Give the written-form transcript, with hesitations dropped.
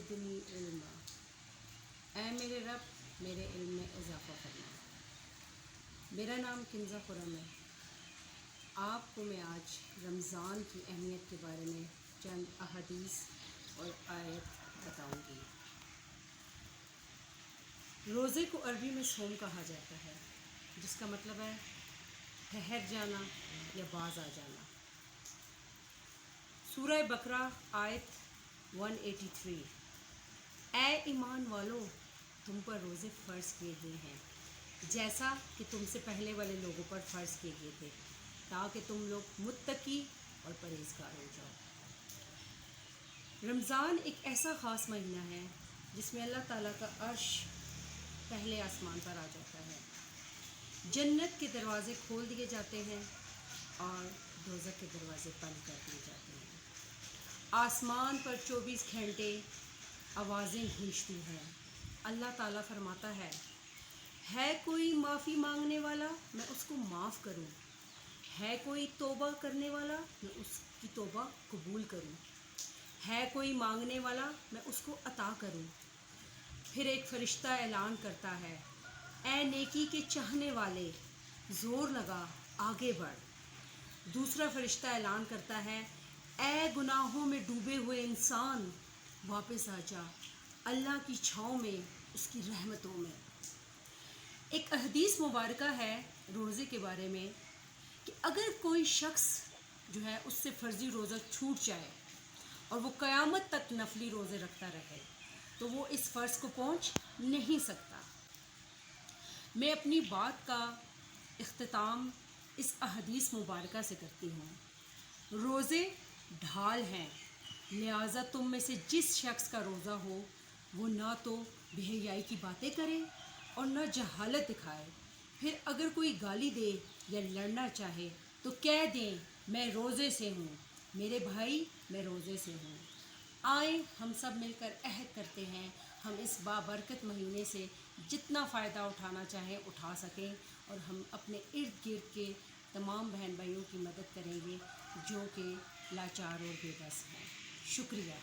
زدنی علما، اے میرے رب میرے علم میں اضافہ فرما۔ میرا نام کنزہ خرم ہے۔ آپ کو میں آج رمضان کی اہمیت کے بارے میں چند احادیث اور آیت بتاؤں گی۔ روزے کو عربی میں صوم کہا جاتا ہے، جس کا مطلب ہے ٹھہر جانا یا باز آ جانا۔ سورہ بقرہ آیت 183، اے ایمان والو تم پر روزے فرض کیے گئے ہیں جیسا کہ تم سے پہلے والے لوگوں پر فرض کیے گئے تھے، تاکہ تم لوگ متقی اور پرہیزگار ہو جاؤ۔ رمضان ایک ایسا خاص مہینہ ہے جس میں اللہ تعالیٰ کا عرش پہلے آسمان پر آ جاتا ہے، جنت کے دروازے کھول دیے جاتے ہیں اور دوزخ کے دروازے بند کر دیے جاتے ہیں۔ آسمان پر 24 گھنٹے آوازیں گونجتی ہیں۔ اللہ تعالیٰ فرماتا ہے کوئی معافی مانگنے والا میں اس کو معاف کروں، ہے کوئی توبہ کرنے والا میں اس کی توبہ قبول کروں، ہے کوئی مانگنے والا میں اس کو عطا کروں۔ پھر ایک فرشتہ اعلان کرتا ہے، اے نیکی کے چاہنے والے زور لگا آگے بڑھ۔ دوسرا فرشتہ اعلان کرتا ہے، اے گناہوں میں ڈوبے ہوئے انسان واپس آ جا اللہ کی چھاؤں میں، اس کی رحمتوں میں۔ ایک حدیث مبارکہ ہے روزے کے بارے میں کہ اگر کوئی شخص جو ہے اس سے فرضی روزہ چھوٹ جائے اور وہ قیامت تک نفلی روزے رکھتا رہے تو وہ اس فرض کو پہنچ نہیں سکتا۔ میں اپنی بات کا اختتام اس احادیث مبارکہ سے کرتی ہوں۔ روزے ڈھال ہیں، لہٰذا تم میں سے جس شخص کا روزہ ہو وہ نہ تو بے حیائی کی باتیں کرے اور نہ جہالت دکھائے۔ پھر اگر کوئی گالی دے یا لڑنا چاہے تو کہہ دیں میں روزے سے ہوں، میرے بھائی میں روزے سے ہوں۔ آئیں ہم سب مل کر عہد کرتے ہیں ہم اس بابرکت مہینے سے جتنا فائدہ اٹھانا چاہیں اٹھا سکیں، اور ہم اپنے ارد گرد کے تمام بہن بھائیوں کی مدد کریں گے جو کہ لاچار اور بے بس ہیں۔ شکریہ۔